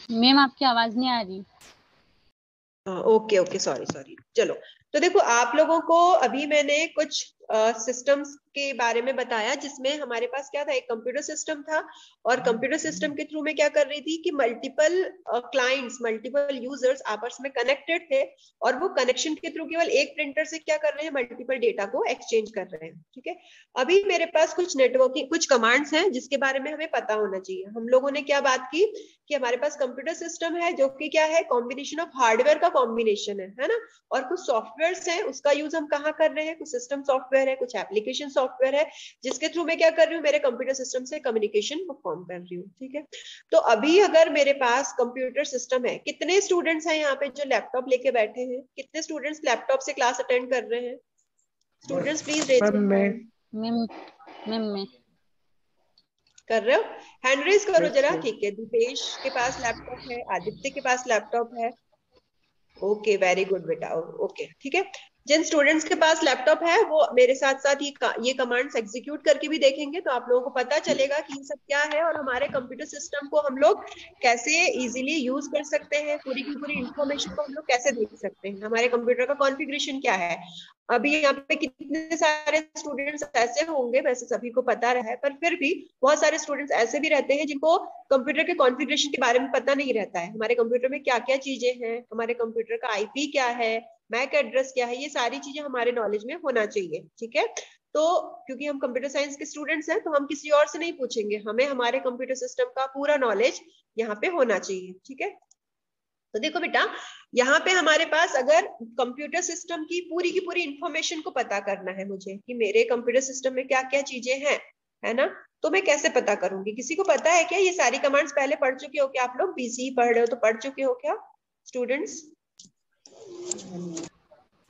Ma'am आपकी आवाज नहीं आ रही। Okay okay, sorry sorry. चलो, तो देखो आप लोगों को अभी मैंने कुछ सिस्टम्स के बारे में बताया, जिसमें हमारे पास क्या था, एक कंप्यूटर सिस्टम था। और कंप्यूटर सिस्टम के थ्रू में क्या कर रही थी कि मल्टीपल क्लाइंट्स, मल्टीपल यूजर्स आपस में कनेक्टेड थे। और वो कनेक्शन के थ्रू केवल एक प्रिंटर से क्या कर रहे हैं, मल्टीपल डेटा को एक्सचेंज कर रहे हैं। ठीक है, अभी मेरे पास कुछ नेटवर्किंग, कुछ कमांड्स हैं जिसके बारे में हमें पता होना चाहिए। हम लोगों ने क्या बात की कि हमारे पास कंप्यूटर सिस्टम है जो कि क्या है, कॉम्बिनेशन ऑफ हार्डवेयर का कॉम्बिनेशन है ना। और कुछ सॉफ्टवेयर हैं, उसका यूज हम कहाँ कर रहे हैं, कुछ सिस्टम सॉफ्टवेयर है, कुछ एप्लीकेशन सॉफ्टवेयर है, जिसके थ्रू मैं क्या कर रही हूँ, मेरे कंप्यूटर सिस्टम से कम्युनिकेशन परफॉर्म कर रही हूँ। ठीक है, तो अभी अगर मेरे पास कंप्यूटर सिस्टम है, कितने स्टूडेंट्स हैं यहाँ पे जो लैपटॉप लेके बैठे हैं, कितने स्टूडेंट्स लैपटॉप से क्लास अटेंड कर रहे हैं? Students please raise your hand. Ma'am ma'am मैं कर रहे हो? हैंड रेज करो जरा। ठीक है, दीपेश के पास लैपटॉप है, आदित्य के पास लैपटॉप है। ओके, वेरी गुड बेटा। ओके, ठीक है। जिन स्टूडेंट्स के पास लैपटॉप है वो मेरे साथ साथ ये कमांड्स एग्जीक्यूट करके भी देखेंगे, तो आप लोगों को पता चलेगा कि ये सब क्या है और हमारे कंप्यूटर सिस्टम को हम लोग कैसे इजीली यूज कर सकते हैं, पूरी की पूरी इंफॉर्मेशन को हम लोग कैसे देख सकते हैं, हमारे कंप्यूटर का कॉन्फ़िगरेशन क्या है। अभी यहाँ पे कितने सारे स्टूडेंट्स ऐसे होंगे, वैसे सभी को पता रहा है, पर फिर भी बहुत सारे स्टूडेंट्स ऐसे भी रहते हैं जिनको कंप्यूटर के कॉन्फ़िगरेशन के बारे में पता नहीं रहता है। हमारे कंप्यूटर में क्या क्या चीजें हैं, हमारे कंप्यूटर का आईपी क्या है, मैक एड्रेस क्या है, ये सारी चीजें हमारे नॉलेज में होना चाहिए। ठीक है, तो क्योंकि हम कंप्यूटर साइंस के स्टूडेंट्स हैं, तो हम किसी और से नहीं पूछेंगे, हमें हमारे कंप्यूटर सिस्टम का पूरा नॉलेज यहाँ पे होना चाहिए। ठीक है, तो देखो बेटा, यहाँ पे हमारे पास अगर कंप्यूटर सिस्टम की पूरी इंफॉर्मेशन को पता करना है मुझे कि मेरे कंप्यूटर सिस्टम में क्या क्या चीजें हैं, है ना, तो मैं कैसे पता करूंगी? किसी को पता है क्या? ये सारी कमांड्स पहले पढ़ चुके हो क्या? आप लोग बीसी पढ़ रहे हो तो पढ़ चुके हो क्या स्टूडेंट्स?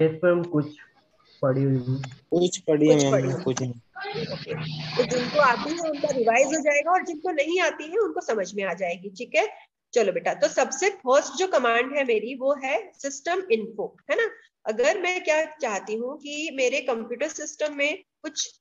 यस मैम, कुछ पढ़ी हुई हूँ। कुछ पढ़ी है कुछ मैम, पढ़ी कुछ होगी। नहीं। ओके, तो जिनको आती है उनका रिवाइज हो जाएगा, और जिनको नहीं आती है उनको समझ में आ जाएगी। ठीक है, चलो बेटा, तो सबसे फर्स्ट जो कमांड है मेरी वो है सिस्टम इन्फो, है ना। अगर मैं क्या चाहती हूँ कि मेरे कंप्यूटर सिस्टम में कुछ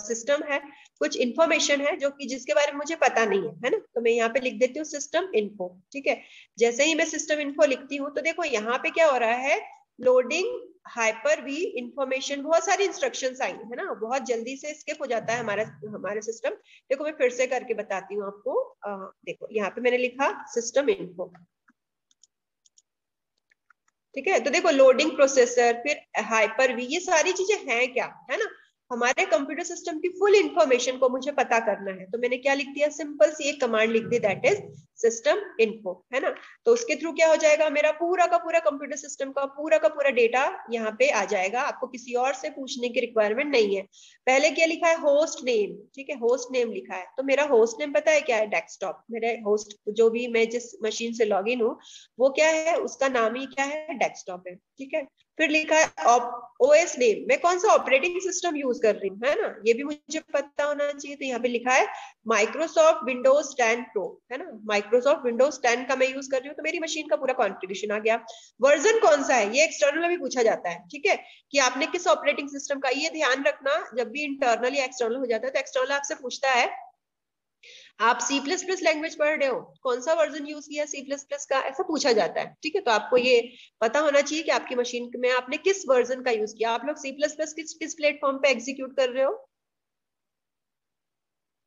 सिस्टम है, कुछ इंफॉर्मेशन है जो कि जिसके बारे में मुझे पता नहीं है ना, तो मैं यहाँ पे लिख देती हूँ सिस्टम इन्फो। ठीक है, जैसे ही मैं सिस्टम इन्फो लिखती हूँ तो देखो यहाँ पे क्या हो रहा है, लोडिंग हाइपर वी इंफॉर्मेशन, बहुत सारी इंस्ट्रक्शंस आई है ना, बहुत जल्दी से स्किप हो जाता है हमारा हमारे सिस्टम। देखो मैं फिर से करके बताती हूँ आपको। देखो यहाँ पे मैंने लिखा सिस्टम इन्फो। ठीक है, तो देखो लोडिंग प्रोसेसर, फिर हाइपर वी, ये सारी चीजें हैं क्या, है ना। हमारे कंप्यूटर सिस्टम की फुल इंफॉर्मेशन को मुझे पता करना है, तो मैंने क्या लिख दिया, सिंपल सी एक कमांड लिख दी, दैट इज सिस्टम इन्फो, है ना। तो उसके थ्रू क्या हो जाएगा, मेरा पूरा का पूरा कंप्यूटर सिस्टम का पूरा डेटा यहाँ पे आ जाएगा। आपको किसी और से पूछने की रिक्वायरमेंट नहीं है। पहले क्या लिखा है, होस्ट नेम। ठीक है, होस्ट नेम लिखा है, तो मेरा होस्ट नेम पता है क्या है, डेस्कटॉप। मेरे होस्ट जो भी मैं जिस मशीन से लॉग इन हूँ वो क्या है, उसका नाम ही क्या है, डेस्कटॉप है। ठीक है, फिर लिखा है ओएस नेम, मैं कौन सा ऑपरेटिंग सिस्टम यूज कर रही हूँ, है ना, ये भी मुझे पता होना चाहिए। तो यहाँ पे लिखा है माइक्रोसॉफ्ट विंडोज 10 प्रो, है ना, माइक्रोसॉफ्ट विंडोज 10 का मैं यूज कर रही हूँ, तो मेरी मशीन का पूरा कॉन्फ़िगरेशन आ गया। वर्जन कौन सा है, ये एक्सटर्नल में भी पूछा जाता है। ठीक है, कि आपने किस ऑपरेटिंग सिस्टम का, ये ध्यान रखना, जब भी इंटरनल या एक्सटर्नल हो जाता है तो एक्सटर्नल आपसे पूछता है आप सी प्लस प्लस लैंग्वेज पढ़ रहे हो, कौन सा वर्जन यूज किया सी प्लस प्लस का, ऐसा पूछा जाता है। ठीक है, तो आपको ये पता होना चाहिए कि आपकी मशीन में आपने किस वर्जन का यूज किया। आप लोग सी प्लस प्लस किस प्लेटफॉर्म पे एग्जीक्यूट कर रहे हो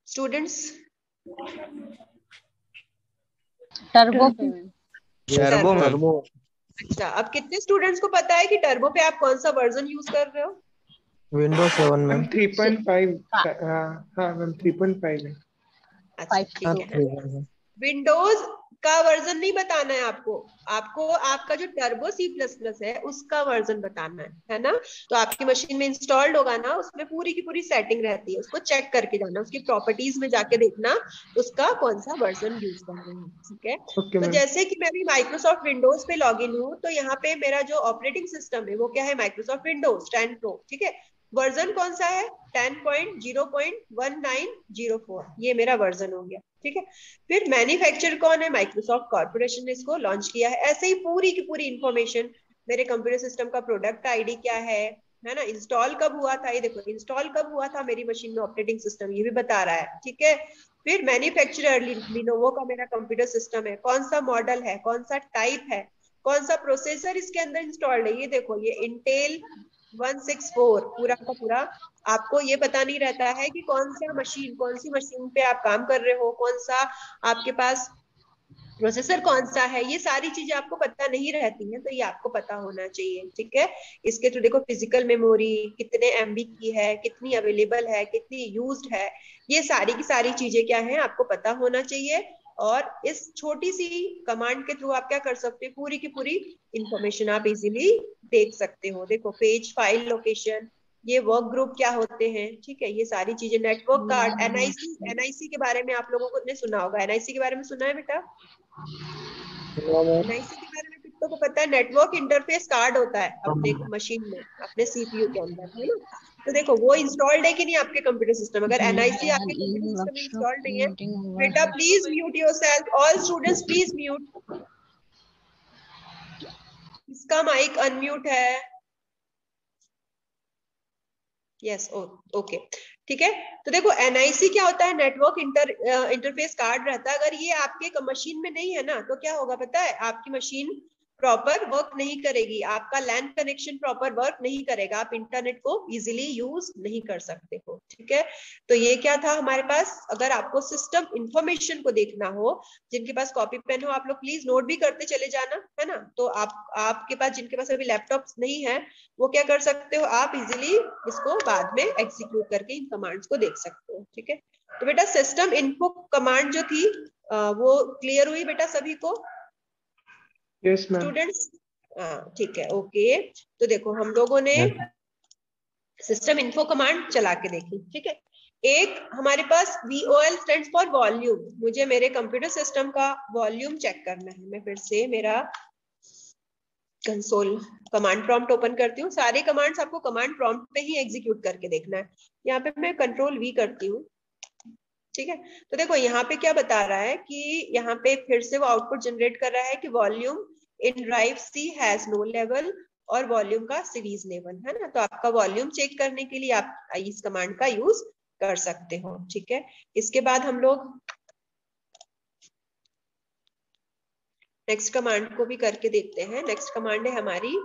स्टूडेंट्स? टर्बो पे। टर्बो। अच्छा, अब कितने स्टूडेंट्स को पता है कि टर्बो पे आप कौन सा वर्जन यूज कर रहे हो? Windows 7 ma'am. 3.5। हाँ मैम, 3.5 है। अच्छा ठीक है, विंडोज का वर्जन नहीं बताना है आपको, आपको आपका जो टर्बो सी प्लस प्लस है उसका वर्जन बताना है ना। तो आपकी मशीन में इंस्टॉल्ड होगा ना, उसमें पूरी की पूरी सेटिंग रहती है, उसको चेक करके जाना, उसकी प्रॉपर्टीज में जाके देखना उसका कौन सा वर्जन यूज कर रहे हैं। ठीक है, ओके तो मैम। जैसे कि मैं भी माइक्रोसॉफ्ट विंडोज पे लॉग इन हूँ, तो यहाँ पे मेरा जो ऑपरेटिंग सिस्टम है वो क्या है, माइक्रोसॉफ्ट विंडोज 10 प्रो। ठीक है, वर्जन कौन सा है, 10.0.1904, ये मेरा वर्जन हो गया। ठीक है, फिर मैन्युफैक्चर कौन है, माइक्रोसॉफ्ट कॉर्पोरेशन ने इसको लॉन्च किया है। ऐसे ही पूरी की पूरी इंफॉर्मेशन, मेरे कंप्यूटर सिस्टम का प्रोडक्ट आईडी क्या है ना, इंस्टॉल कब हुआ था, ये देखो इंस्टॉल कब हुआ था मेरी मशीन में ऑपरेटिंग सिस्टम, ये भी बता रहा है। ठीक है, फिर मैन्युफैक्चरर, लिनोवो का मेरा कंप्यूटर सिस्टम है, कौन सा मॉडल है, कौन सा टाइप है, कौन सा प्रोसेसर इसके अंदर इंस्टॉल्ड है। ये देखो, ये इंटेल 164 पूरा का पूरा। आपको ये पता नहीं रहता है कि कौन सी मशीन पे आप काम कर रहे हो, कौन सा आपके पास प्रोसेसर कौन सा है, ये सारी चीजें आपको पता नहीं रहती हैं, तो ये आपको पता होना चाहिए। ठीक है, इसके तो देखो फिजिकल मेमोरी कितने एमबी की है, कितनी अवेलेबल है, कितनी यूज्ड है, ये सारी की सारी चीजें क्या है आपको पता होना चाहिए। और इस छोटी सी कमांड के थ्रू आप क्या कर सकते हो, पूरी की पूरी इंफॉर्मेशन आप इजीली देख सकते हो। देखो पेज, फाइल लोकेशन, ये वर्क ग्रुप क्या होते हैं, ठीक है, ये सारी चीजें, नेटवर्क कार्ड, एनआईसी के बारे में आप लोगों को ने सुना होगा। एनआईसी के बारे में सुना है बेटा? एनआईसी के बारे में कितनों को पता है? नेटवर्क इंटरफेस कार्ड होता है अपने मशीन में, अपने सीपीयू के अंदर, है ना। तो देखो वो इंस्टॉल्ड है कि नहीं आपके कंप्यूटर सिस्टम। अगर एनआईसी आपके कंप्यूटर सिस्टम में इंस्टॉल्ड नहीं है, बेटा please mute yourself, all students please mute. इसका माइक अनम्यूट है। यस, ओके, ठीक है। तो देखो एनआईसी क्या होता है, नेटवर्क इंटरफेस कार्ड रहता है। अगर ये आपके मशीन में नहीं है ना, तो क्या होगा पता है, आपकी मशीन प्रॉपर वर्क नहीं करेगी, आपका लैन कनेक्शन प्रॉपर वर्क नहीं करेगा, आप इंटरनेट को इजीली यूज नहीं कर सकते हो। ठीक है, तो ये क्या था हमारे पास। अगर आपको सिस्टम इंफॉर्मेशन को देखना हो, जिनके पास कॉपी पेन हो, आप लोग प्लीज नोट भी करते चले जाना, है ना। तो आपके पास, जिनके पास अभी लैपटॉप नहीं है, वो क्या कर सकते हो, आप इजीली इसको बाद में एग्जीक्यूट करके इन कमांड्स को देख सकते हो। ठीक है, तो बेटा सिस्टम इन्फो कमांड जो थी वो क्लियर हुई बेटा सभी को? Yes ma'am. स्टूडेंट्स, ठीक है, ओके। तो देखो हम लोगों ने सिस्टम इन्फो कमांड चला के देखी। ठीक है, एक हमारे पास VOL स्टैंड्स फॉर वॉल्यूम। मुझे मेरे कंप्यूटर सिस्टम का वॉल्यूम चेक करना है। मैं फिर से मेरा कंसोल कमांड प्रॉम्प्ट ओपन करती हूँ। सारे कमांड्स आपको कमांड प्रॉम्प्ट पे ही एग्जीक्यूट करके देखना है। यहाँ पे मैं Ctrl+V करती हूँ। ठीक है, तो देखो यहाँ पे क्या बता रहा है कि यहाँ पे फिर से वो आउटपुट जनरेट कर रहा है कि volume in drive C has no level, और वॉल्यूम का सीरीज लेवल, है ना। तो आपका वॉल्यूम चेक करने के लिए आप इस कमांड का यूज कर सकते हो। ठीक है, इसके बाद हम लोग नेक्स्ट कमांड को भी करके देखते हैं। नेक्स्ट कमांड है हमारी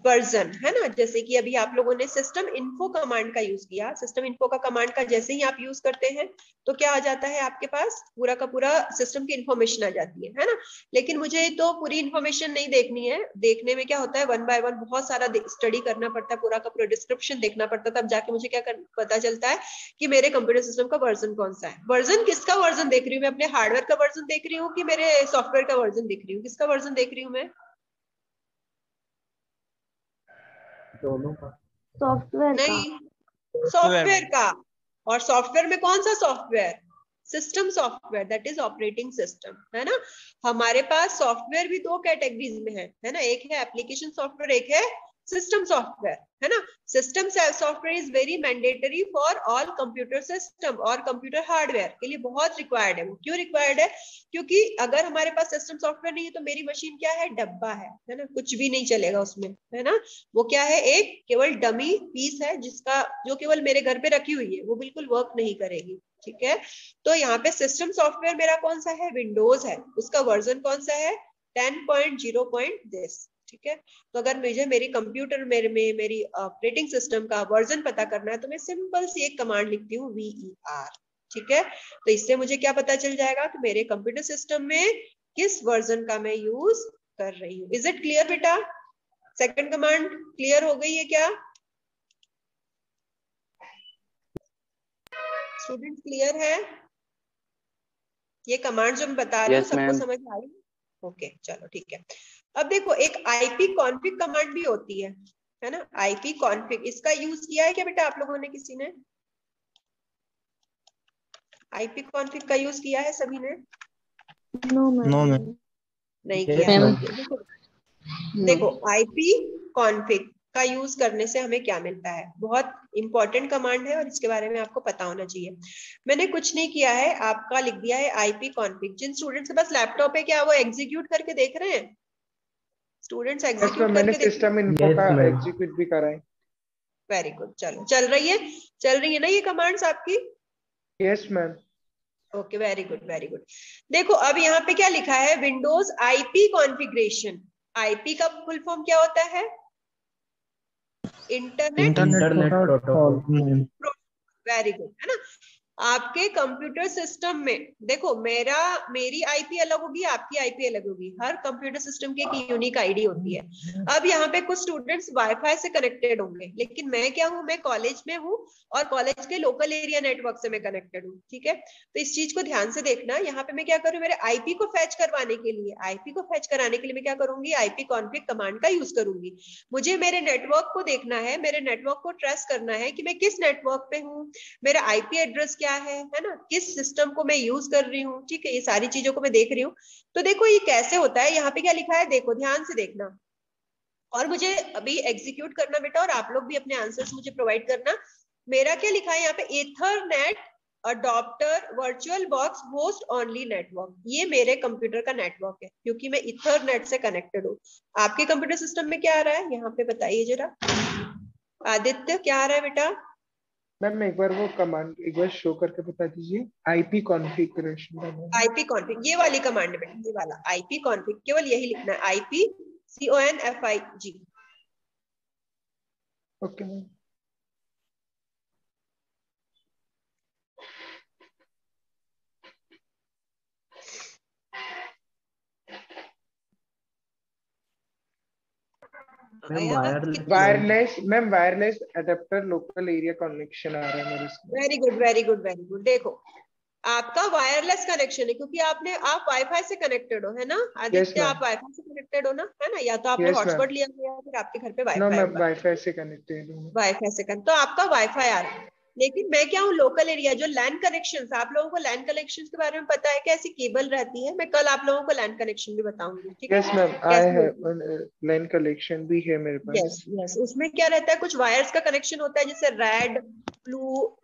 वर्जन, है ना। जैसे कि अभी आप लोगों ने सिस्टम इन्फो कमांड का यूज किया। सिस्टम इन्फो का कमांड का जैसे ही आप यूज करते हैं तो क्या आ जाता है, आपके पास पूरा का पूरा सिस्टम की इन्फॉर्मेशन आ जाती है ना। लेकिन मुझे तो पूरी इन्फॉर्मेशन नहीं देखनी है। देखने में क्या होता है, 1 बाय 1 बहुत सारा स्टडी करना पड़ता है, पूरा का पूरा डिस्क्रिप्शन देखना पड़ता है, तब जाके मुझे क्या पता चलता है कि मेरे कंप्यूटर सिस्टम का वर्जन कौन सा है। वर्जन किसका वर्जन देख रही हूँ मैं? अपने हार्डवेयर का वर्जन देख रही हूँ कि मेरे सॉफ्टवेयर का वर्जन देख रही हूँ? किसका वर्जन देख रही हूँ मैं? दोनों का। सॉफ्टवेयर का। नहीं, सॉफ्टवेयर का। और सॉफ्टवेयर में कौन सा software? System software, that is operating system, है ना। हमारे पास सॉफ्टवेयर भी दो कैटेगरीज में है ना। एक है एप्लीकेशन सॉफ्टवेयर, एक है सिस्टम सॉफ्टवेयर, है ना। System software is very mandatory for all computer system और कंप्यूटर हार्डवेयर के लिए बहुत रिक्वायर्ड है। वो क्यों रिक्वायर्ड है? क्योंकि अगर हमारे पास सिस्टम सॉफ्टवेयर नहीं है तो मेरी मशीन क्या है, डब्बा है ना, कुछ भी नहीं चलेगा उसमें, है ना। वो क्या है, एक केवल डमी पीस है जिसका, जो केवल मेरे घर पे रखी हुई है, वो बिल्कुल वर्क नहीं करेगी। ठीक है, तो यहाँ पे सिस्टम सॉफ्टवेयर मेरा कौन सा है, विंडोज है। उसका वर्जन कौन सा है, 10.0. ठीक है, तो अगर मुझे मेरी कंप्यूटर मेरी ऑपरेटिंग सिस्टम का वर्जन पता करना है तो मैं सिंपल सी एक कमांड लिखती हूँ VER। ठीक है, तो इससे मुझे क्या पता चल जाएगा कि मेरे कंप्यूटर सिस्टम में किस वर्जन का मैं यूज कर रही हूँ। इज इट क्लियर बेटा? सेकंड कमांड क्लियर हो गई है क्या? स्टूडेंट क्लियर है? ये कमांड जो मैं बता रही हूँ सबको समझ आई? ओके, चलो ठीक है। अब देखो एक IP कॉन्फिग कमांड भी होती है ना। IP कॉन्फिग, इसका यूज किया है क्या बेटा आप लोगों ने? किसी ने IP कॉन्फिग का यूज किया है सभी ने? No ma'am. नहीं किया। देखो IP कॉन्फिग का यूज करने से हमें क्या मिलता है, बहुत इंपॉर्टेंट कमांड है और इसके बारे में आपको पता होना चाहिए। मैंने कुछ नहीं किया है, आपका लिख दिया है IP कॉन्फिग। जिन स्टूडेंट्स के पास लैपटॉप है क्या वो एग्जीक्यूट करके देख रहे हैं? स्टूडेंट्स एग्जीक्यूट मैंने करके सिस्टम इन्फो का एग्जीक्यूट भी करा है। वेरी गुड, चलो चल रही है ना ये कमांड्स आपकी? Yes ma'am. Okay, very good very good. देखो अब यहाँ पे क्या लिखा है, विंडोज आईपी कॉन्फ़िगरेशन। आईपी का फुल फॉर्म क्या होता है? Internet protocol. वेरी गुड, है ना। आपके कंप्यूटर सिस्टम में देखो, मेरी आईपी अलग होगी, आपकी आईपी अलग होगी। हर कंप्यूटर सिस्टम की एक यूनिक आईडी होती है। अब यहाँ पे कुछ स्टूडेंट्स वाईफाई से कनेक्टेड होंगे, लेकिन मैं क्या हूँ, मैं कॉलेज में हूँ और कॉलेज के लोकल एरिया नेटवर्क से मैं कनेक्टेड हूँ। ठीक है, तो इस चीज को ध्यान से देखना। यहाँ पे मैं क्या करूँ, मेरे आईपी को फैच करवाने के लिए, मैं क्या करूंगी, आईपी कॉन्फिग कमांड का यूज करूंगी। मुझे मेरे नेटवर्क को देखना है, मेरे नेटवर्क को ट्रेस करना है कि मैं किस नेटवर्क पे हूँ, मेरा आईपी एड्रेस क्या है ना, किस सिस्टम को मैं यूज कर रही हूँ। ठीक है, ये सारी चीजों को मैं देख रही हूँ। तो देखो ये कैसे होता है, यहाँ पे क्या लिखा है, देखो ध्यान से देखना और मुझे अभी एग्जीक्यूट करना बेटा, और आप लोग भी अपने आंसर्स मुझे प्रोवाइड करना। मेरा क्या लिखा है यहाँ पे, Ethernet adopter virtual box host only network. ये मेरे कंप्यूटर का नेटवर्क है क्योंकि मैं ईथरनेट से कनेक्टेड हूँ। आपके कंप्यूटर सिस्टम में क्या आ रहा है, यहाँ पे बताइए जरा। आदित्य क्या आ रहा है बेटा? मैम एक बार वो कमांड एक बार शो करके बता दीजिए, आईपी कॉन्फ़िगरेशन। आईपी कॉन्फिग, ये वाली कमांड बेटा, ये वाला आईपी कॉन्फिग, केवल यही लिखना है, IP CONFIG। Okay ma'am. Wireless ma'am, wireless adapter local area connection आ रहा है मेरे इसमें। Very good very good very good. देखो आपका वायरलेस कनेक्शन है क्योंकि आप वाईफाई से कनेक्टेड हो, है ना आदित्य? ma'am. आप वाईफाई से कनेक्टेड हो ना, है ना? या तो आपने Yes, ma'am. हॉटस्पॉट लिया हुआ है या फिर आपके घर पे नो वाईफाई मैम, होगा। वाईफाई से कनेक्टेड हूँ। वाईफाई से कनेक्ट, तो आपका वाईफाई आ रहा है। लेकिन मैं क्या हूँ, लोकल एरिया, जो लैंड कनेक्शन, आप लोगों को लैंड कनेक्शन के बारे में पता है, कैसी केबल रहती है? मैं कल आप लोगों को लैंड कनेक्शन भी बताऊंगी। ठीक है, यस मैम, आई कैसे हैव लाइन कनेक्शन भी है मेरे पास। Yes yes. उसमें क्या रहता है, कुछ वायर्स का कनेक्शन होता है, जैसे रेड, ब्लू,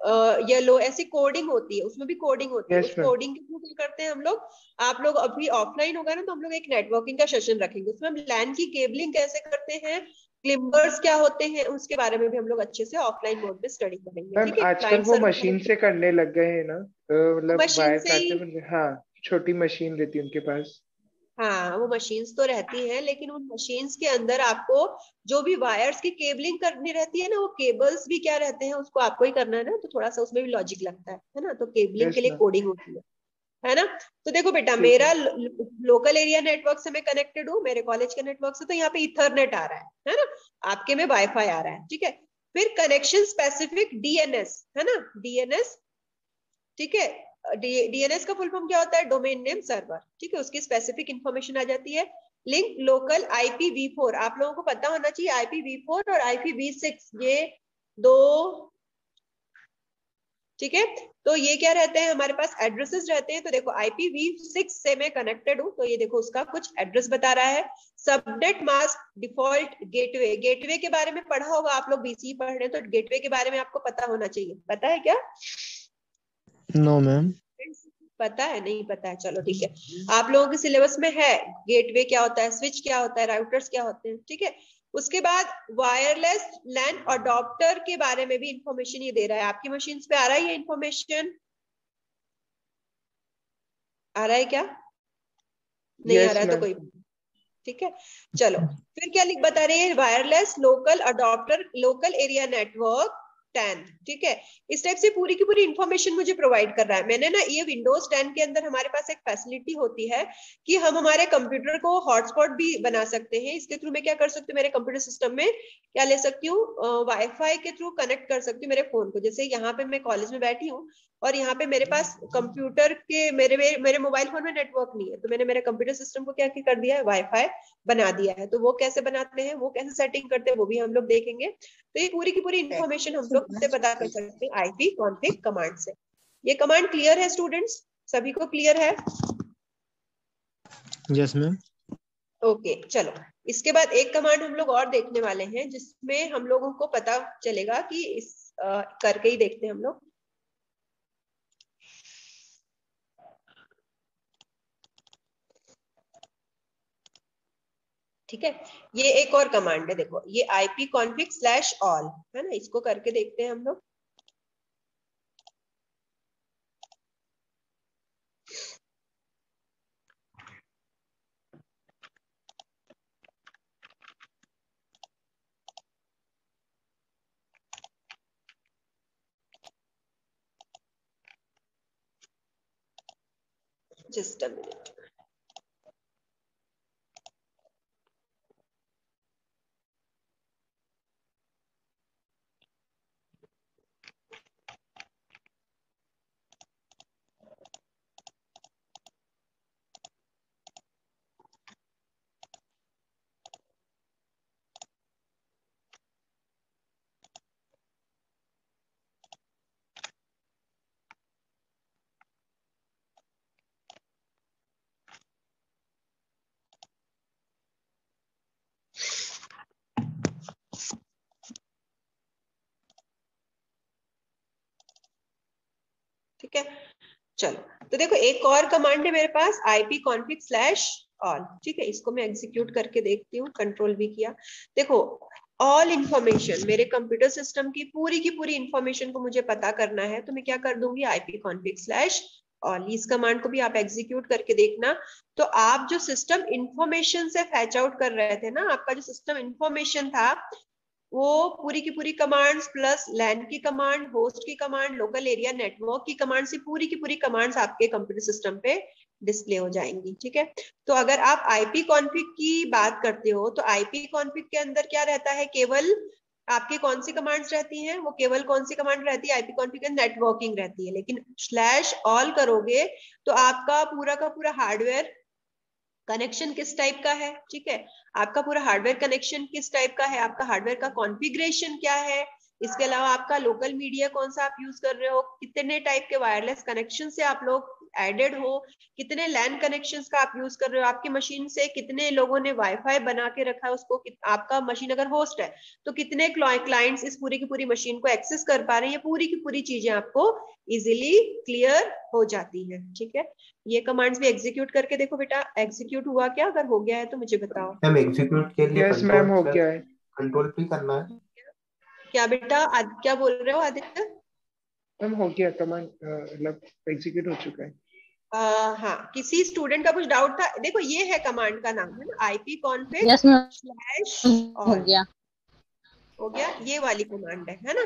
येलो, ऐसी कोडिंग होती है, उसमें भी कोडिंग होती है। Yes, उस ma'am. कोडिंग के थ्रू क्या करते हैं हम लोग, आप लोग अभी ऑफलाइन होगा ना, तो हम लोग एक नेटवर्किंग का सेशन रखेंगे, उसमें हम लैन की केबलिंग कैसे करते हैं, क्लिम्बर्स क्या होते हैं, उसके बारे में भी हम लोग अच्छे से ऑफलाइन मोड में स्टडी करेंगे। मैम ठीक है, आजकल क्लाइंट वो सर्वर मशीन से करने लग गए हैं ना, मतलब मशीन वायर से ही, काटते बन, हाँ छोटी मशीन रहती है उनके पास। हाँ वो मशीन्स तो रहती हैं, लेकिन उन मशीन्स के अंदर आपको जो भी वायर्स की केबलिंग करनी रहती है ना, वो केबल्स भी क्या रहते हैं, उसको आपको ही करना है ना, तो थोड़ा सा उसमें भी लॉजिक लगता है ना, तो केबलिंग के यस लिए मैम, कोडिंग होती है ना। तो देखो बेटा, ठीक मेरा है। लोकल एरिया नेटवर्क से मैं कनेक्टेड हूँ, मेरे कॉलेज के नेटवर्क से, तो यहाँ पे इथरनेट आ रहा है ना, आपके में वाईफाई आ रहा है। ठीक है, फिर कनेक्शन स्पेसिफिक DNS, है ना, DNS। ठीक है, डीएनएस का फुल फॉर्म क्या होता है, डोमेन नेम सर्वर। ठीक है, उसकी स्पेसिफिक इंफॉर्मेशन आ जाती है। लिंक लोकल IPv4, आप लोगों को पता होना चाहिए, IPv4 और IPv6 ये दो। ठीक है, तो ये क्या रहते हैं, हमारे पास एड्रेसेस रहते हैं। तो देखो IPv6 से मैं कनेक्टेड हूँ, तो ये देखो उसका कुछ एड्रेस बता रहा है। Subnet mask default gateway, gateway के बारे में पढ़ा होगा आप लोग, BCE पढ़ रहे हैं तो गेटवे के बारे में आपको पता होना चाहिए। पता है क्या? No ma'am. पता है? नहीं पता है, चलो ठीक है, आप लोगों के सिलेबस में है गेटवे क्या होता है, स्विच क्या होता है, राउटर्स क्या होते हैं। ठीक है, उसके बाद वायरलेस लैन अडॉप्टर के बारे में भी इंफॉर्मेशन ये दे रहा है। आपकी मशीन पे आ रहा है ये इंफॉर्मेशन? आ रहा है क्या? नहीं आ रहा है तो कोई, ठीक है चलो। फिर क्या लिख बता रही है, wireless local adopter local area network 10। ठीक है, इस टाइप से पूरी की पूरी इंफॉर्मेशन मुझे प्रोवाइड कर रहा है। मैंने ना ये विंडोज 10 के अंदर हमारे पास एक फैसिलिटी होती है कि हम हमारे कंप्यूटर को हॉटस्पॉट भी बना सकते हैं। इसके थ्रू मैं क्या कर सकती हूँ, मेरे कंप्यूटर सिस्टम में क्या ले सकती हूँ, वाईफाई के थ्रू कनेक्ट कर सकती हूँ मेरे फोन को। जैसे यहाँ पे मैं कॉलेज में बैठी हूँ और यहाँ पे मेरे पास कंप्यूटर के मेरे मोबाइल फोन में नेटवर्क नहीं है, तो मैंने मेरे कंप्यूटर सिस्टम को क्या कर दिया है, वाईफाई बना दिया है। तो वो कैसे बनाते हैं, वो कैसे सेटिंग करते हैं, वो भी हम लोग देखेंगे। तो ये पूरी की पूरी इंफॉर्मेशन हम लोग इससे पता कर सकते हैं, आईपी कॉन्फिग कमांड से। ये कमांड क्लियर है स्टूडेंट्स, सभी को क्लियर है? Yes ma'am. ओके चलो, इसके बाद एक कमांड हम लोग और देखने वाले हैं जिसमें हम लोगों को पता चलेगा कि इस करके ही देखते हैं हम लोग। ठीक है, ये एक और कमांड है, देखो ये IP config /all है ना, इसको करके देखते हैं हम लोग। Just a minute. ठीक है, चलो तो देखो एक और कमांड है मेरे पास ip config slash all। ठीक है, इसको मैं एग्जीक्यूट करके देखती हूँ, कंट्रोल भी किया। देखो ऑल इंफॉर्मेशन, मेरे कंप्यूटर सिस्टम की पूरी इंफॉर्मेशन को मुझे पता करना है, तो मैं क्या कर दूंगी ip config slash all। इस कमांड को भी आप एग्जीक्यूट करके देखना। तो आप जो सिस्टम इंफॉर्मेशन से फैच आउट कर रहे थे ना, आपका जो सिस्टम इंफॉर्मेशन था वो पूरी की पूरी कमांड्स प्लस लैन की कमांड, होस्ट की कमांड, लोकल एरिया नेटवर्क की कमांड से पूरी की पूरी कमांड्स आपके कंप्यूटर सिस्टम पे डिस्प्ले हो जाएंगी। ठीक है, तो अगर आप आईपी कॉन्फ़िग की बात करते हो तो आईपी कॉन्फ़िग के अंदर क्या रहता है, केवल आपकी कौन सी कमांड्स रहती हैं, वो केवल कौन सी कमांड रहती है आईपी कॉन्फ़िग के नेटवर्किंग रहती है। लेकिन स्लैश ऑल करोगे तो आपका पूरा का पूरा हार्डवेयर कनेक्शन किस टाइप का है, ठीक है, आपका पूरा हार्डवेयर कनेक्शन किस टाइप का है, आपका हार्डवेयर का कॉन्फ़िगरेशन क्या है, इसके अलावा आपका लोकल मीडिया कौन सा आप यूज कर रहे हो, कितने टाइप के वायरलेस कनेक्शन से आप लोग एडेड हो, कितने लैन कनेक्शंस का आप यूज कर रहे हो, आपकी मशीन से कितने लोगों ने वाईफाई बना के रखा है उसको, आपका मशीन अगर होस्ट है तो कितने क्लाइंट्स इस पूरी की पूरी मशीन को एक्सेस कर पा रहे हैं, ये पूरी की पूरी चीजें आपको इजिली क्लियर हो जाती है। ठीक है, ये कमांड्स भी एग्जीक्यूट करके देखो बेटा, एग्जीक्यूट हुआ क्या, अगर हो गया है तो मुझे बताओ। मैम एग्जीक्यूट के लिए यस मैम, हो गया है। कंट्रोल पी करना है। क्या बेटा क्या बोल रहे हो आदित्य? मैम हो गया, कमांड मतलब एग्जीक्यूट हो चुका है। हाँ, किसी स्टूडेंट का कुछ डाउट था? देखो ये है कमांड का नाम, है ना, IP config yes ma'am, slash हो ऑल। गया। हो गया, ये वाली कमांड है ना।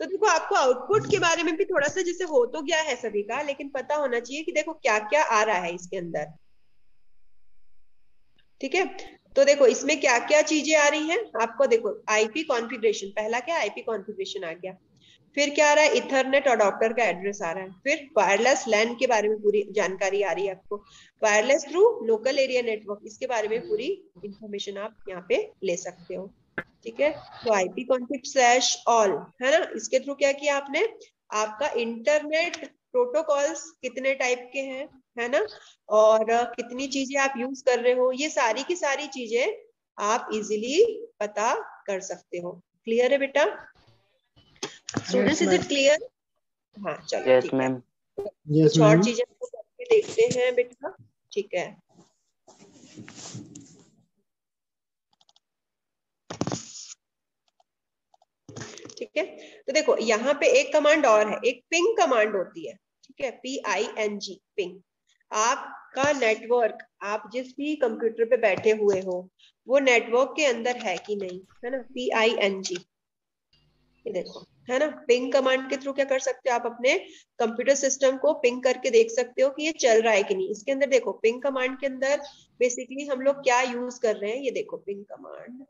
तो देखो आपको आउटपुट के बारे में भी थोड़ा सा जैसे हो तो गया है सभी का, लेकिन पता होना चाहिए कि देखो क्या क्या आ रहा है इसके अंदर। ठीक है, तो देखो इसमें क्या क्या चीजें आ रही हैं आपको। देखो आईपी कॉन्फ़िगरेशन, पहला क्या आईपी कॉन्फ़िगरेशन आ गया, फिर क्या आ रहा है, इथरनेट अडॉप्टर का एड्रेस आ रहा है, फिर वायरलेस लैन के बारे में पूरी जानकारी आ रही है आपको, wireless through local area network, इसके बारे में पूरी इंफॉर्मेशन आप यहाँ पे ले सकते हो। ठीक है, तो आईपी कॉन्फिग स्लैश ऑल है ना, इसके थ्रू क्या किया आपने, आपका इंटरनेट प्रोटोकॉल्स कितने टाइप के हैं, है ना, और कितनी चीजें आप यूज कर रहे हो, ये सारी की सारी चीजें आप इजिली पता कर सकते हो। क्लियर है बेटा? Students, is it clear? हाँ चलो यस ठीक है, मैम। यस कुछ और मैम। चीजें तो करके देखते हैं बेटा। ठीक है, ठीक है, तो देखो यहाँ पे एक कमांड और है, एक पिंग कमांड होती है। ठीक है, PING पिंग। आपका नेटवर्क, आप जिस भी कंप्यूटर पे बैठे हुए हो वो नेटवर्क के अंदर है कि नहीं, है ना, PING। ये देखो, है ना, पिंग कमांड के थ्रू क्या कर सकते हो आप, अपने कंप्यूटर सिस्टम को पिंग करके देख सकते हो कि ये चल रहा है कि नहीं। इसके अंदर देखो पिंग कमांड के अंदर बेसिकली हम लोग क्या यूज कर रहे हैं, ये देखो पिंग कमांड।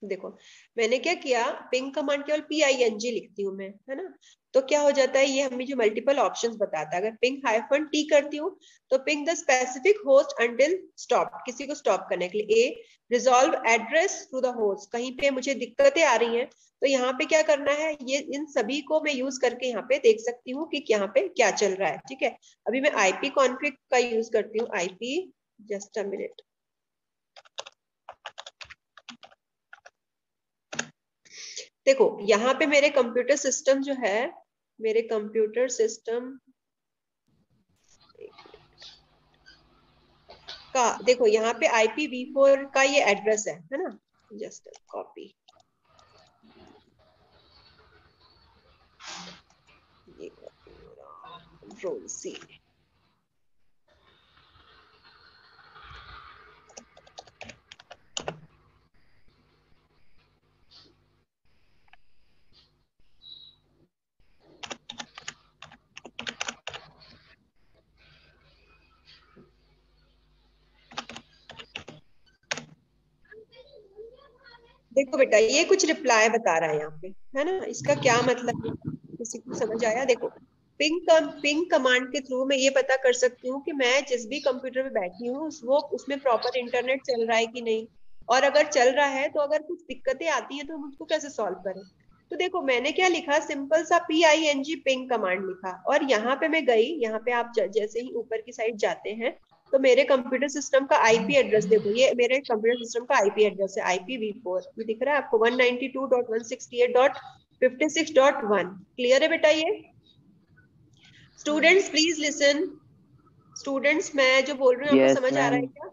देखो मैंने क्या किया, पिंग कमांड केवल PING लिखती हूँ मैं, है ना, तो क्या हो जाता है, ये हमें जो मल्टीपल ऑप्शंस बताता है। अगर पिंग -T करती हूँ तो ping the specific host until stop, किसी को स्टॉप करने के लिए। A resolve address to the host, कहीं पे मुझे दिक्कतें आ रही हैं तो यहाँ पे क्या करना है, ये इन सभी को मैं यूज करके यहाँ पे देख सकती हूँ कि यहाँ पे क्या चल रहा है। ठीक है, अभी मैं आईपी कॉन्फिग का यूज करती हूँ, आईपी, जस्ट अ मिनट। देखो यहाँ पे मेरे कंप्यूटर सिस्टम जो है, मेरे कंप्यूटर सिस्टम का देखो यहाँ पे IPv4 का ये एड्रेस है ना, जस्ट कॉपी, ये कॉपी हो रहा, कंट्रोल C। देखो बेटा, ये कुछ रिप्लाई बता रहा है यहाँ पे, है ना, इसका क्या मतलब है, किसी को समझ आया? देखो, पिंग कमांड के थ्रू मैं ये पता कर सकती हूँ कि मैं जिस भी कंप्यूटर में बैठी हूँ उसमें प्रॉपर इंटरनेट चल रहा है कि नहीं, और अगर चल रहा है तो अगर कुछ दिक्कतें आती हैं तो हम उसको कैसे सॉल्व करें। तो देखो मैंने क्या लिखा, सिंपल सा PING पिंग कमांड लिखा, और यहाँ पे मैं गई, यहाँ पे आप जैसे ही ऊपर की साइड जाते हैं तो मेरे कंप्यूटर सिस्टम का IP एड्रेस देखो, ये मेरे कंप्यूटर सिस्टम का IP एड्रेस है, IPv4, ये दिख रहा है आपको 192.168.56.1। क्लियर है बेटा? ये स्टूडेंट्स प्लीज लिसन। स्टूडेंट्स, मैं जो बोल रही हूँ आपको समझ आ रहा है क्या?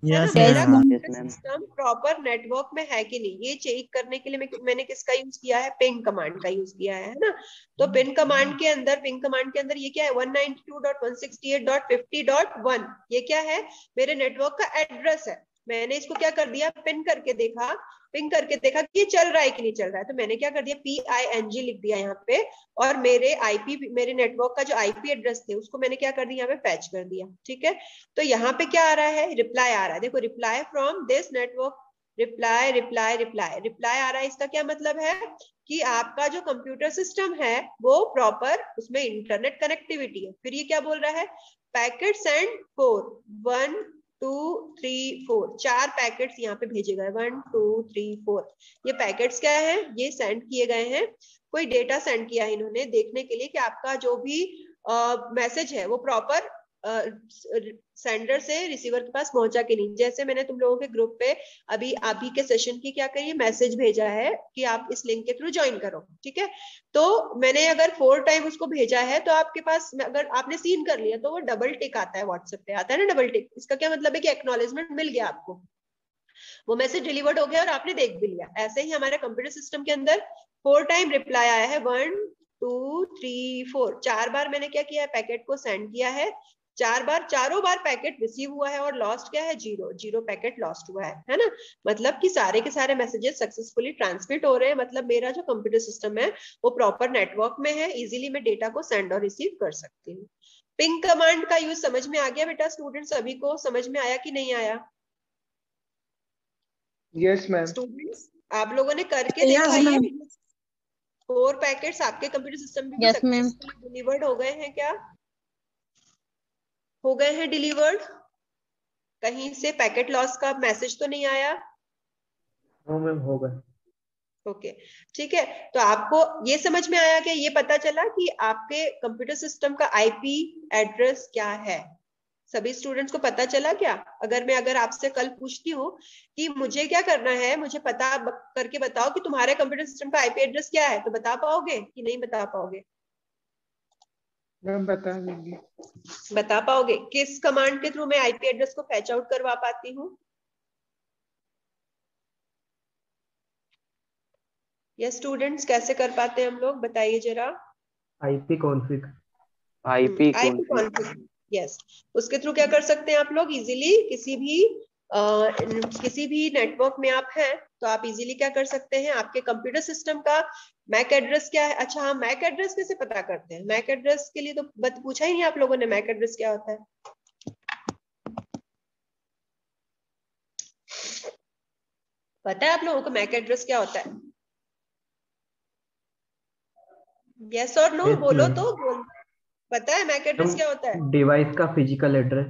है ना, यस मेरा ma'am. Computer system proper network में है कि नहीं, ये चेक करने के लिए मैंने किसका यूज किया है, पिंग कमांड का यूज किया है ना। तो पिंग कमांड के अंदर ये क्या है, 192.168.50.1, ये क्या है, मेरे नेटवर्क का एड्रेस है। मैंने इसको क्या कर दिया, पिंग करके देखा कि ये चल रहा है कि नहीं चल रहा है, तो मैंने क्या कर दिया, PING लिख दिया यहाँ पे, और मेरे नेटवर्क का जो IP एड्रेस थे उसको मैंने क्या कर दिया, यहाँ पे पैच कर दिया। ठीक है, तो यहाँ पे क्या आ रहा है, रिप्लाई आ रहा है, देखो, reply from this network, reply आ रहा है। इसका क्या मतलब है कि आपका जो कंप्यूटर सिस्टम है वो प्रॉपर, उसमें इंटरनेट कनेक्टिविटी है। फिर ये क्या बोल रहा है, पैकेट सेंड 4, 1 2 3 4, 4 पैकेट्स यहाँ पे भेजे गए, 1 2 3 4। ये पैकेट्स क्या है, ये सेंड किए गए हैं, कोई डेटा सेंड किया है इन्होंने, देखने के लिए कि आपका जो भी मैसेज है वो प्रॉपर सेंडर से रिसीवर के पास पहुंचा कि नहीं। जैसे मैंने तुम लोगों के ग्रुप पे अभी के सेशन की क्या करिए, मैसेज भेजा है कि आप इस लिंक के थ्रू ज्वाइन करो। ठीक है, तो मैंने अगर 4 टाइम उसको भेजा है तो आपके पास, अगर आपने सीन कर लिया तो वो डबल टिक आता है, व्हाट्सएप पे आता है ना डबल टिक। इसका क्या मतलब है कि एक्नॉलेजमेंट मिल गया आपको, वो मैसेज डिलीवर्ड हो गया और आपने देख भी लिया। ऐसे ही हमारे कंप्यूटर सिस्टम के अंदर 4 टाइम रिप्लाई आया है, 1 2 3 4, 4 बार मैंने क्या किया है, पैकेट को सेंड किया है, चारों बार पैकेट रिसीव हुआ है, और लॉस्ट क्या है, 0 पैकेट लॉस्ट हुआ है ना। मतलब कि सारे के सारे मैसेजेस सक्सेसफुली ट्रांसमिट हो रहे हैं, मतलब मेरा जो कंप्यूटर सिस्टम है वो प्रॉपर नेटवर्क में है, इजीली मैं डेटा को सेंड और रिसीव कर सकती हूँ। पिंग कमांड का यूज समझ में आ गया बेटा? स्टूडेंट्स सभी को समझ में आया कि नहीं आया? Yes ma'am. स्टूडेंट्स, आप लोगों ने करके देखा ये 4 पैकेट्स आपके कंप्यूटर सिस्टम में यस मैम। सक्सेसफुली डिलीवर्ड हो गए हैं क्या? हो गए हैं डिलीवर्ड? कहीं से पैकेट लॉस का मैसेज तो नहीं आया? नो मैम, हो गए। ओके, ठीक है, तो आपको ये समझ में आया कि ये पता चला कि आपके कंप्यूटर सिस्टम का IP एड्रेस क्या है? सभी स्टूडेंट्स को पता चला क्या? अगर आपसे कल पूछती हूँ कि मुझे क्या करना है, मुझे पता करके बताओ कि तुम्हारे कंप्यूटर सिस्टम का IP एड्रेस क्या है, तो बता पाओगे कि नहीं बता पाओगे? मैम बता देंगे। बता पाओगे? किस कमांड के थ्रू मैं IP एड्रेस को फैच आउट करवा पाती हूँ? ये स्टूडेंट्स कैसे कर पाते हैं हम लोग, बताइए जरा। IP config. IP config, yes, उसके थ्रू क्या कर सकते हैं आप लोग इजीली, किसी भी नेटवर्क में आप हैं तो आप इजीली क्या कर सकते हैं, आपके कंप्यूटर सिस्टम का मैक एड्रेस क्या है। अच्छा हाँ, मैक एड्रेस कैसे पता करते हैं? मैक एड्रेस के लिए तो पूछा ही नहीं आप लोगों ने, मैक एड्रेस क्या होता है? पता है आप लोगों को मैक एड्रेस क्या होता है? यस और नो बोलो तो बोल। पता है मैक एड्रेस क्या होता है? डिवाइस का फिजिकल एड्रेस।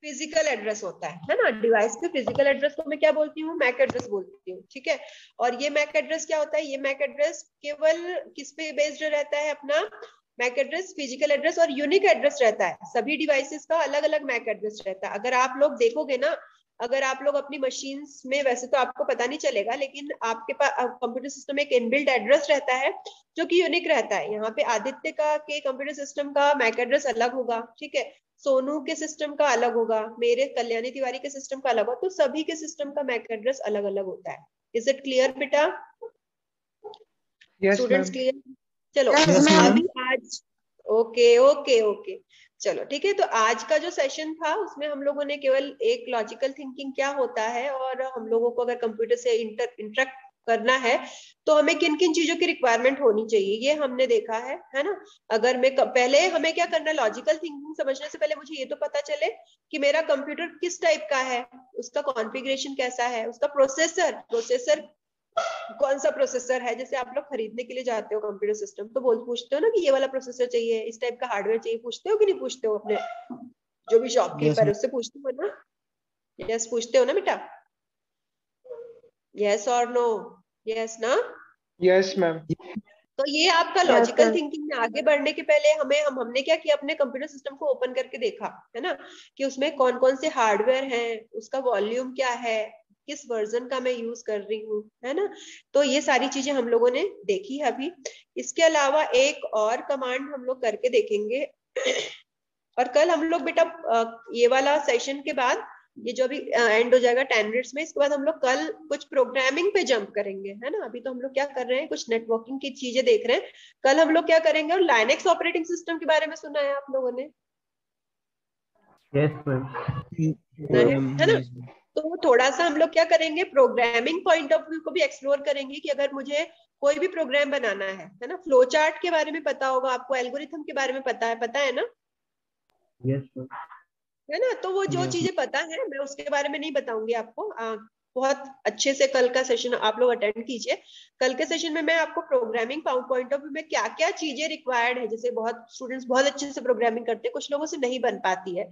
फिजिकल एड्रेस होता है ना, डिवाइस के फिजिकल एड्रेस को मैं क्या बोलती हूँ, मैक एड्रेस बोलती हूँ। ठीक है, और ये मैक एड्रेस क्या होता है, ये मैक एड्रेस केवल किस पे बेस्ड रहता है अपना? मैक एड्रेस फिजिकल एड्रेस और यूनिक एड्रेस रहता है, सभी डिवाइसेस का अलग अलग मैक एड्रेस रहता है। अगर आप लोग देखोगे ना, अगर आप लोग अपनी मशीन्स में, वैसे तो आपको पता नहीं चलेगा, लेकिन आपके पास कंप्यूटर सिस्टम में एक इनबिल्ट एड्रेस रहता है जो कि यूनिक रहता है। यहाँ पे आदित्य के कंप्यूटर सिस्टम का मैक एड्रेस अलग होगा, ठीक है, सोनू के सिस्टम का अलग होगा, मेरे कल्याणी तिवारी के सिस्टम का अलग होगा, तो सभी के सिस्टम का मैक एड्रेस अलग अलग होता है। इज इट क्लियर बेटा? Students clear? चलो अभी आज ओके ओके ओके, चलो ठीक है। तो आज का जो सेशन था उसमें हम लोगों ने केवल एक लॉजिकल थिंकिंग क्या होता है, और हम लोगों को अगर कंप्यूटर से इंटरेक्ट करना है तो हमें किन किन चीजों की रिक्वायरमेंट होनी चाहिए, ये हमने देखा है ना। अगर मैं पहले हमें क्या करना है, लॉजिकल थिंकिंग समझने से पहले मुझे ये तो पता चले कि मेरा कंप्यूटर किस टाइप का है, उसका कॉन्फ़िगरेशन कैसा है, उसका प्रोसेसर कौन सा प्रोसेसर है, जैसे आप लोग खरीदने के लिए जाते हो कंप्यूटर सिस्टम तो बोल पूछते हो ना कि ये वाला प्रोसेसर चाहिए, इस टाइप का हार्डवेयर चाहिए, पूछते हो कि नहीं पूछते हो अपने जो भी Yes, शॉपकीपर है ma'am. उससे पूछते हो ना? यस पूछते हो ना बेटा? यस और नो? यस ना? Yes ma'am. तो ये आपका Yes, लॉजिकल ma'am. थिंकिंग में आगे बढ़ने के पहले हमने क्या किया, अपने कंप्यूटर सिस्टम को ओपन करके देखा है ना कि उसमें कौन कौन से हार्डवेयर हैं, उसका वॉल्यूम क्या है, किस वर्जन का मैं यूज कर रही हूँ, है ना? तो ये सारी चीजें हम लोगों ने देखी है अभी। इसके अलावा एक और कमांड हम लोग करके देखेंगे और कल हम लोग बेटा ये वाला सेशन के बाद, ये जो अभी एंड हो जाएगा 10 मिनट्स में, इसके बाद हम लोग कल कुछ प्रोग्रामिंग पे जंप करेंगे, है ना? अभी तो हम लोग क्या कर रहे हैं, कुछ नेटवर्किंग की चीजें देख रहे हैं। कल हम लोग क्या करेंगे, और लाइनेक्स ऑपरेटिंग सिस्टम के बारे में सुना है आप लोगों ने? Yes ma'am. सुना है ना? Yes, ma'am. तो थोड़ा सा हम लोग क्या करेंगे, प्रोग्रामिंग पॉइंट ऑफ व्यू को भी एक्सप्लोर करेंगे कि अगर मुझे कोई भी प्रोग्राम बनाना है ना? फ्लो चार्ट के बारे में पता होगा आपको, एल्गोरिथम के बारे में पता है ना? Yes ma'am. है ना? तो वो जो Yes, चीजें पता है मैं उसके बारे में नहीं बताऊंगी आपको। बहुत अच्छे से कल का सेशन आप लोग अटेंड कीजिए। कल के सेशन में मैं आपको प्रोग्रामिंग पॉइंट ऑफ व्यू में क्या क्या चीजें रिक्वायर्ड है, जैसे बहुत स्टूडेंट्स बहुत अच्छे से प्रोग्रामिंग करते हैं, कुछ लोगों से नहीं बन पाती है,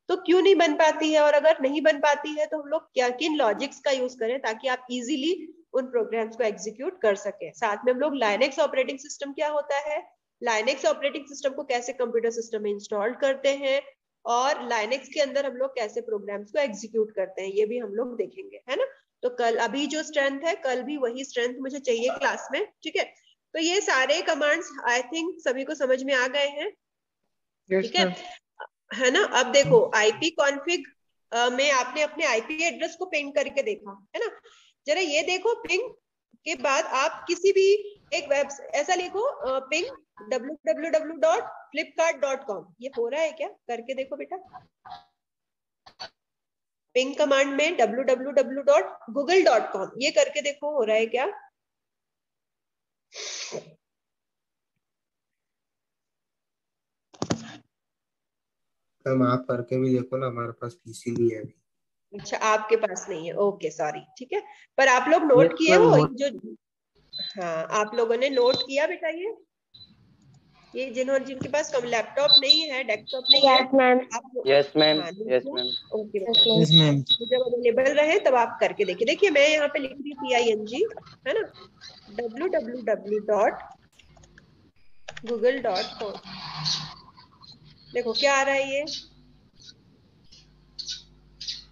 तो क्यों नहीं बन पाती है, और अगर नहीं बन पाती है तो हम लोग क्या किन लॉजिक्स का यूज करें ताकि आप इजीली उन प्रोग्राम्स को एग्जीक्यूट कर सके। साथ में हम लोग लाइनेक्स ऑपरेटिंग सिस्टम क्या होता है, लाइनेक्स ऑपरेटिंग सिस्टम को कैसे कंप्यूटर सिस्टम में इंस्टॉल करते हैं, और लाइनेक्स के अंदर हम लोग कैसे प्रोग्राम्स को एग्जीक्यूट करते हैं, ये भी हम लोग देखेंगे, है ना? तो कल अभी जो स्ट्रेंथ है, कल भी वही स्ट्रेंथ मुझे चाहिए क्लास में, ठीक है? तो ये सारे कमांड्स आई थिंक सभी को समझ में आ गए हैं, यस ठीक है? मैम। है ना? अब देखो आईपी कॉन्फ़िग में आपने अपने आईपी एड्रेस को पिंग करके देखा, है ना? जरा ये देखो, पिंग के बाद आप किसी भी एक वेब ऐसा लिखो, पिंग www.flipkart.com, ये हो रहा है क्या? करके देखो बेटा। पिंग कमांड में www.google.com ये करके देखो, हो रहा है क्या? मैम आप करके भी देखो ना, हमारे पास पीसी भी है अभी। अच्छा आपके पास नहीं है, ओके सॉरी, ठीक है। पर आप लोग नोट यस किए मैम हो हो। जो, हाँ आप लोगों ने नोट किया बेटा? ये जिनके पास कम लैपटॉप नहीं है, डेस्कटॉप नहीं है, Yes, ma'am. आप यस मैम, हाँ यस मैम। ओके Yes, बेटा। ma'am. yes, ma'am. तो जब अवेलेबल रहे तब आप करके देखिए। देखिए मैं यहाँ पे लिख रही PING, है ना? www.google.com, देखो क्या आ रहा है, ये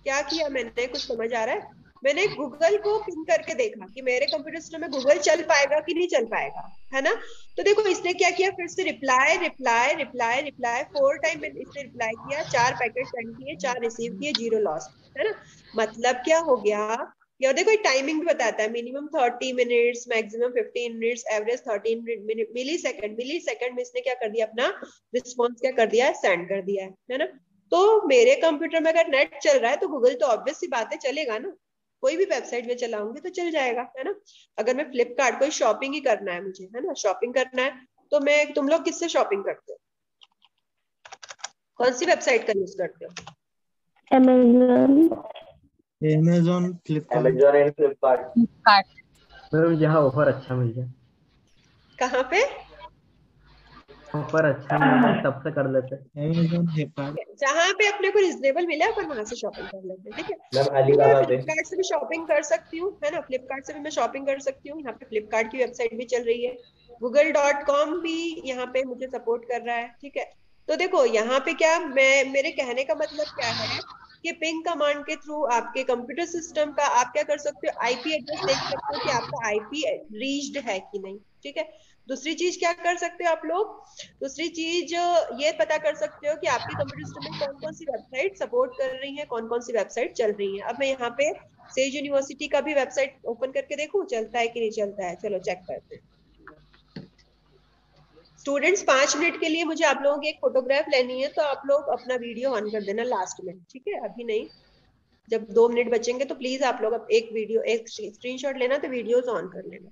क्या किया मैंने, कुछ समझ आ रहा है? मैंने गूगल को पिन करके देखा कि मेरे कंप्यूटर सिस्टम में गूगल चल पाएगा कि नहीं चल पाएगा, है ना? तो देखो इसने क्या किया, फिर से reply reply reply reply 4 time मैंने इसने रिप्लाई किया, 4 पैकेट सेंड किए, 4 रिसीव किए, 0 लॉस्ट, है ना? मतलब क्या हो गया, या देखो टाइमिंग भी बताता है, minimum 30 minutes, maximum 15 minutes, average 13 मिली सेकंड में इसने क्या कर दिया, अपना रिस्पॉन्स क्या कर दिया, सेंड कर दिया है ना? तो मेरे कंप्यूटर में अगर नेट चल रहा है तो गूगल तो ऑब्वियस सी बात है चलेगा ना, कोई भी वेबसाइट में चलाऊंगी तो चल जाएगा, है ना? अगर मैं फ्लिपकार्ट, कोई शॉपिंग ही करना है मुझे, है ना, शॉपिंग करना है, तो मैं, तुम लोग किससे शॉपिंग करते हो, कौन सी वेबसाइट का यूज करते हो? Amazon. Amazon, Flipkart. Amazon and Flipkart. Flipkart. Ma'am जहाँ ऑफर अच्छा मिल जाए, कहाँ पे? ऑफर अच्छा मिल जाए तब से कर लेते हैं। Amazon, Flipkart. जहाँ पे अपने को रिजनेबल मिला अपन वहां से शॉपिंग कर लेते हैं, ठीक है? मैम तो मैं अलीबाबा पे। फ्लिपकार्ट से भी शॉपिंग कर सकती हूँ, है ना? फ्लिपकार्ट से भी मैं शॉपिंग कर सकती हूँ, यहाँ पे फ्लिपकार्ट की वेबसाइट भी चल रही है, google.com भी यहाँ पे मुझे सपोर्ट कर रहा है, ठीक है? तो देखो यहाँ पे क्या, मेरे कहने का मतलब क्या है कि पिंग कमांड के थ्रू आपके कंप्यूटर सिस्टम का आप क्या कर सकते हो, आईपी एड्रेस देख सकते हो कि आपका आईपी रीच्ड है कि नहीं, ठीक है? दूसरी चीज क्या कर सकते हो आप लोग, दूसरी चीज ये पता कर सकते हो कि आपके कंप्यूटर सिस्टम में कौन कौन सी वेबसाइट सपोर्ट कर रही है, कौन कौन सी वेबसाइट चल रही है। अब मैं यहाँ पे सेज यूनिवर्सिटी का भी वेबसाइट ओपन करके देखूं चलता है कि नहीं चलता है, चलो चेक करते हैं। स्टूडेंट्स 5 मिनट के लिए मुझे आप लोगों की एक फोटोग्राफ लेनी है, तो आप लोग अपना वीडियो ऑन कर देना लास्ट में, ठीक है? अभी नहीं, जब 2 मिनट बचेंगे तो प्लीज आप लोग एक वीडियो, एक स्क्रीनशॉट लेना, तो वीडियोस ऑन कर लेना।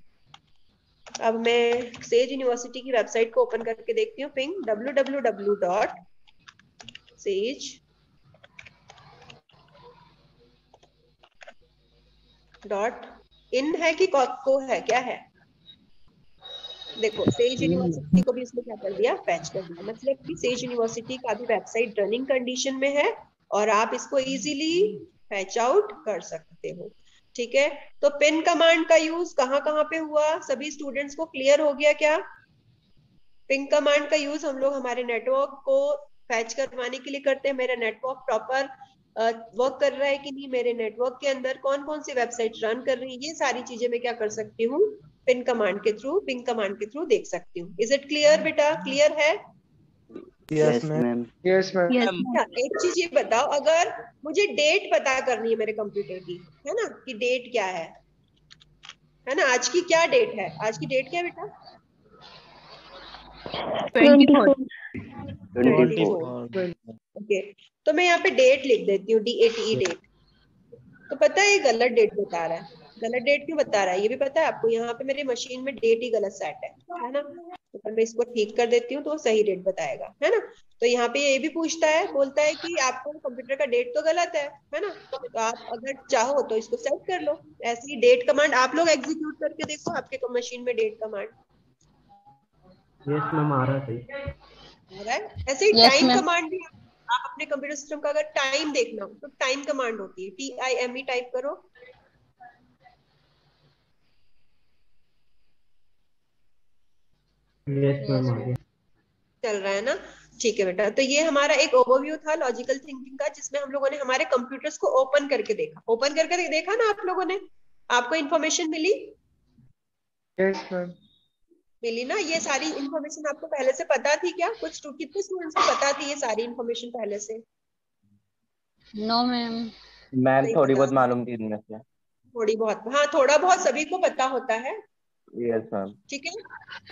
अब मैं सेज यूनिवर्सिटी की वेबसाइट को ओपन करके देखती हूँ, पिंग www.sage.university इन है कि को है, क्या है? देखो सेज यूनिवर्सिटी को भी इसमें क्या कर दिया, पैच कर दिया। मतलब कि सेज यूनिवर्सिटी का भी वेबसाइट रनिंग कंडीशन में है और आप इसको इजीली पैच आउट कर सकते हो। ठीक है, तो पिन कमांड का यूज कहाँ कहाँ पे हुआ, सभी स्टूडेंट्स को क्लियर हो गया क्या? पिन कमांड का यूज हम लोग हमारे नेटवर्क को पैच करवाने के लिए करते हैं। मेरा नेटवर्क प्रॉपर वर्क कर रहा है कि नहीं, मेरे नेटवर्क के अंदर कौन कौन सी वेबसाइट रन कर रही है, ये सारी चीजें मैं क्या कर सकती हूँ, पिन कमांड के थ्रू देख सकती हूँ। इज इट क्लियर बेटा? क्लियर है? Yes ma'am. Yes ma'am. एक चीज ये बताओ, अगर मुझे डेट पता करनी है मेरे कंप्यूटर की, है ना, कि डेट क्या है ना, आज की क्या डेट है, आज की डेट क्या है बेटा? 24 ओके, तो मैं यहाँ पे डेट लिख देती हूँ, DATE डेट। तो पता है ये गलत डेट बता रहा है। गलत डेट क्यों बता रहा है ये भी पता है आपको? यहाँ पे मेरी मशीन में डेट ही गलत सेट है ना। तो अगर मैं इसको ठीक कर देती हूँ तो वो सही डेट बताएगा, है ना। तो यहाँ पे ये भी पूछता है, बोलता है कि आपको कंप्यूटर का डेट तो गलत है ना, तो आप अगर चाहो तो इसको सेट कर लो। ऐसे ही डेट कमांड आप लोग एग्जीक्यूट करके देखो आपके मशीन में डेट कमांड यस मैम आ रहा है। आ रहा है। ऐसे ही Yes, टाइम ma'am. कमांड भी आप अपने कंप्यूटर सिस्टम का अगर टाइम देखना हो तो टाइम कमांड होती है, TIME टाइप करो। यस मैम आ गया। चल रहा है ना, ठीक है बेटा। तो ये हमारा एक ओवरव्यू था लॉजिकल थिंकिंग का, जिसमें हम लोगों ने हमारे कंप्यूटर्स को ओपन करके देखा। ओपन करके देखा ना आप लोगों ने, आपको इन्फॉर्मेशन मिली? Yes ma'am. मिली ना। ये सारी इन्फॉर्मेशन आपको पहले से पता थी क्या? कितने स्टूडेंट्स को पता थी ये सारी इन्फॉर्मेशन पहले से? No ma'am. मैम नहीं थोड़ी पता। बहुत मालूम थी इनमें से। थोड़ी बहुत, हाँ थोड़ा बहुत सभी को पता होता है। Yes ma'am. ठीक है,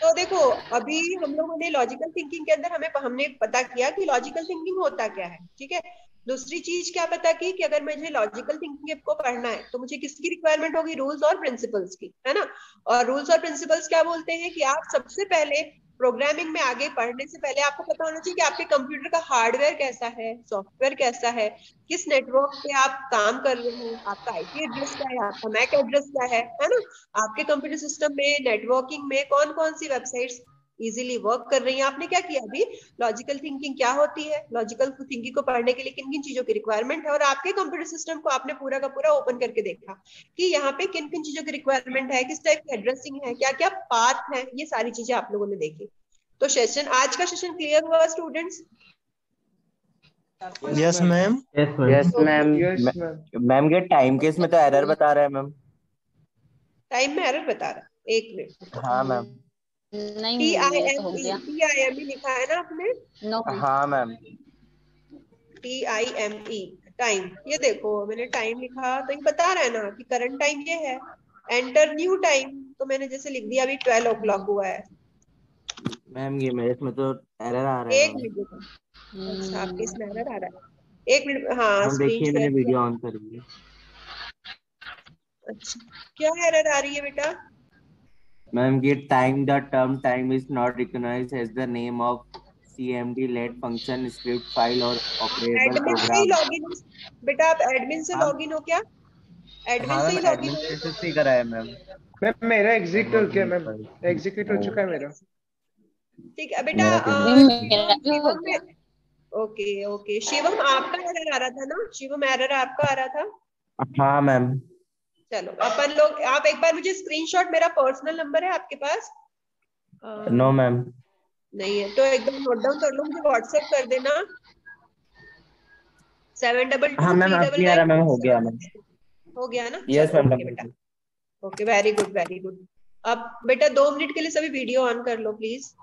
तो देखो अभी हम लोगों ने लॉजिकल थिंकिंग के अंदर हमने पता किया कि लॉजिकल थिंकिंग होता क्या है। ठीक है, दूसरी चीज क्या पता की कि अगर मुझे लॉजिकल थिंकिंग को पढ़ना है तो मुझे किसकी रिक्वायरमेंट होगी, रूल्स और प्रिंसिपल्स की, है ना। और रूल्स और प्रिंसिपल्स क्या बोलते हैं कि आप सबसे पहले प्रोग्रामिंग में आगे बढ़ने से पहले आपको पता होना चाहिए कि आपके कंप्यूटर का हार्डवेयर कैसा है, सॉफ्टवेयर कैसा है, किस नेटवर्क पे आप काम कर रहे हैं, आपका IP एड्रेस क्या है, आपका मैक एड्रेस क्या है ना। आपके कंप्यूटर सिस्टम में नेटवर्किंग में कौन कौन सी वेबसाइट्स इजीली वर्क कर रही हैं। आपने क्या किया अभी, लॉजिकल थिंकिंग क्या होती है, लॉजिकल थिंकिंग को पढ़ने के लिए किन किन चीजों की रिक्वायरमेंट है, और आपके कंप्यूटर सिस्टम को आपने पूरा का पूरा ओपन करके देखा कि यहाँ पे किन किन चीजों की रिक्वायरमेंट है, किस टाइप की एड्रेसिंग है, क्या क्या पाथ है, ये सारी चीजें आप लोगों ने देखी। तो सेशन, आज का सेशन क्लियर हुआ students? Yes ma'am. Yes ma'am. Yes ma'am. Yes ma'am. Ma'am ये टाइम केस में तो एरर बता रहा है मैम। टाइम में एरर बता रहा है, एक मिनट। हाँ मैम। नहीं ये तो हो गया। TIME लिखा है ना आपने? नो हाँ मैम। TIME टाइम, ये देखो मैंने टाइम लिखा तो ये बता रहा है ना कि करंट टाइम ये है। एंटर न्यू टाइम, तो मैंने जैसे लिख दिया अभी 12 o'clock हुआ है। मैम ये मेरे इसमें तो एरर आ रहा है। एक मिनट देखो, अच्छा आपके इसमें एरर आ रहा है, एक मिनट। हाँ मैम स्क्रीन देखिए मैंने शेयर वीडियो किया। ऑन कर ली। अच्छा क्या एरर आ रही है बेटा? मैम ये time, the term time is not recognized as the name of CMD let function script file और ऑपरेबल एडमिन से ही प्रोग्राम। लॉगिन बेटा, आप एडमिन से लॉगिन हो क्या? एडमिन हाँ से ही मैम लॉगिन हो? एडमिनिस्ट्रेटर से ही करा है मैम। मैम मेरा एग्जिट हो गया मैम, एग्जीक्यूट हो चुका है मेरा। ठीक है बेटा। मेरा भी हो शिवम गया। में, ओके ओके, शिवम आपका एरर आ रहा था ना? शिवम एरर आपका आ रहा था? हाँ मैम। चलो अपन लोग, आप एक बार मुझे स्क्रीनशॉट, मेरा पर्सनल नंबर है आपके पास? No ma'am. नहीं है तो एकदम नोट डाउन कर लो, मुझे व्हाट्सएप कर देना 722 हाँ मैम अब नहीं आ रहा मैम, हो गया मैम। हो गया ना? यस चलो, मैम। ओके बेटा, okay very good very good. अब बेटा 2 मिनट के लिए सभी वीडियो ऑन कर लो प्लीज।